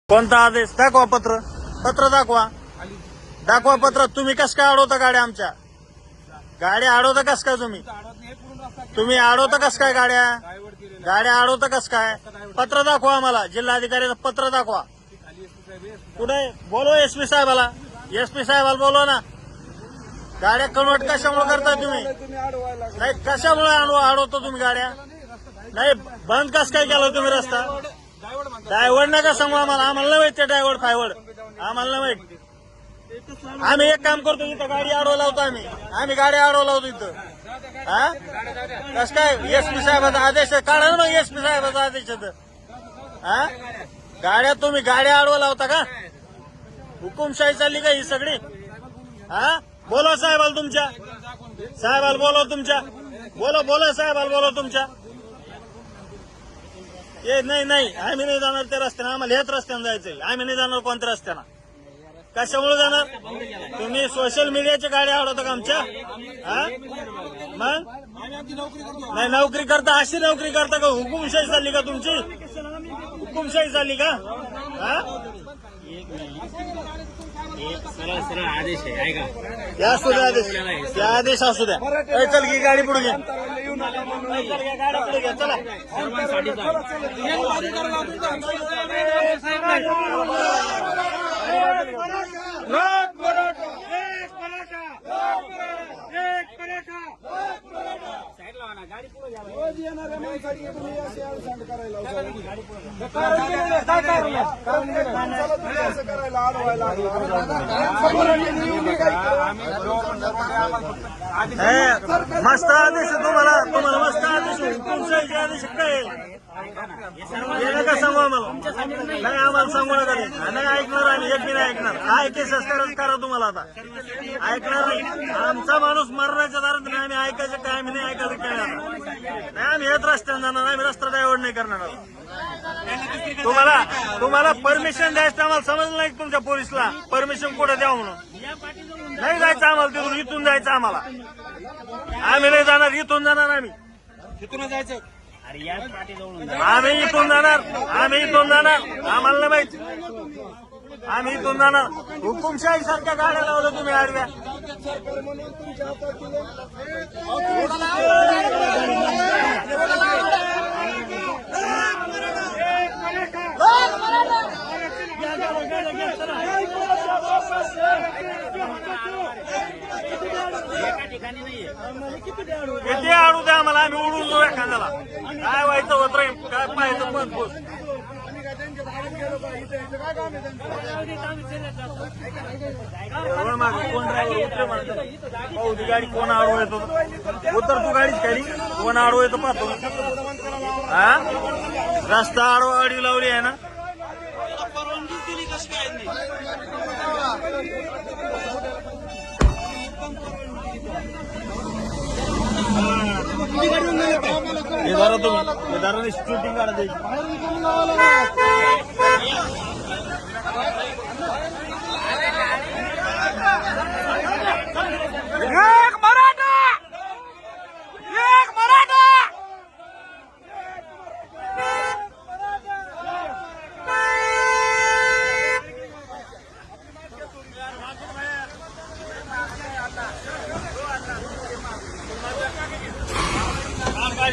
कोणता आदेश? दाखवा पत्र. पत्र दाखवा. दाखवा पत्र. तुम्ही कस काय अडवता गाड्या आमच्या? गाड्या अडवता कस काय तुम्ही? तुम्ही अडवता कस काय गाड्या? गाड्या अडवता कस काय? पत्र दाखवा आम्हाला. जिल्हाधिकाऱ्याचं पत्र दाखवा. कुठे? बोलव एसपी साहेबाला. एसपी साहेबाला बोलवा ना. गाड्या कन्वर्ट कशामुळे करताय तुम्ही? नाही कशामुळे अडवतो तुम्ही गाड्या? नाही बंद कस काय केलं तुम्ही रस्ता? डायव्हर्ड नका सांगू आम्हाला. आम्हाला नाही माहित ते डायव्हर्ड फायवर्ड. आम्हाला नाही माहित. आम्ही एक काम करतो, इथं गाडी अडवा लावतो. आम्ही गाडी अडवा लावतो इथं. हा कस काय? एसपी साहेबाचा आदेश काढा ना मग. एसपी साहेबाचा आदेश हा गाड्या तुम्ही गाड्या अडवा लावता का? हुकुमशाही चालली का ही सगळी? हा बोला साहेबाला तुमच्या. साहेबाला बोलवा तुमच्या. बोला साहेबाला बोलवा तुमच्या. ए नाही आम्ही नाही जाणार त्या रस्त्यानं. आम्हाला हेच रस्त्यानं जायचंय. आम्ही नाही जाणार कोणत्या रस्त्यानं. कशामुळे जाणार? तुम्ही सोशल मीडियाच्या गाड्या आवडतात का आमच्या? हा मग नाही नोकरी करता. अशी नोकरी करता का? हुकुमशाही चालली का तुमची? हुकुमशाही चालली का? हा सरळ आदेश आहे ऐका. या असू द्या आदेश. त्या आदेश असू द्या. चल की गाडी पुढे घ्या. गाडी पुढे घ्या. चला सर्वांसाठी मस्त आदेश तुम्हाला. मस्त आदेश. हुकुमशाहीचे आदेश काय हे नका सांगू आम्हाला. नाही आम्हाला सांगू नका. नाही ऐकणार. आम्ही एक बी नाही ऐकणार. काय केसेस करा तुम्हाला आता. ऐकणार नाही. आमचा माणूस मरण्याच्या दारात नाही. आम्ही ऐकायचं काय? आम्ही नाही ऐकायचं काय? नाही आम्ही हेच रस्त्याने जाणार. आम्ही रस्ता डायव्हर्ट नाही करणार. तुम्हाला परमिशन द्यायचं आम्हाला समजलं नाही. तुमच्या पोलिसला परमिशन कुठं द्यावं म्हणून. नाही जायचं आम्हाला तिथून. इथून जायचं आम्हाला. आम्ही नाही जाणार. इथून जाणार आम्ही. तिथून जायचं. आम्ही इथून जाणार. आम्हाला नाही माहित. आम्ही इथून जाणार. हुकुमशाही सारख्या गाड्या लावल्या तुम्ही आडव्या. किती अडू द्या आम्हाला. आम्ही उडून जाऊ एखाद्याला. काय व्हायचं होत रे? काय पाहायचं पण पोच. कोण ड्रायव्हर उतर म्हणतो. पाहू ती गाडी कोण आडवं येतो. उतर तू गाडीच खाली. कोण आडवं येतो पाहतो. हा रस्ता आडवा आडवी लावली आहे ना. हे जरा तुम्ही जरा शूटिंग काढा द्यायची.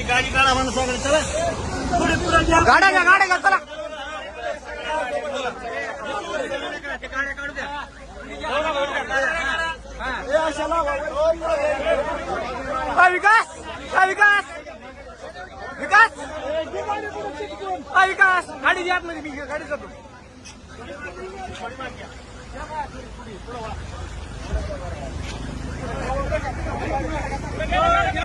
गाडी काढा म्हणून सगळं. चला गाड्या घ्या. चला गाड्या काढू द्या. विकास गाडी द्या. मी गाडी जातो.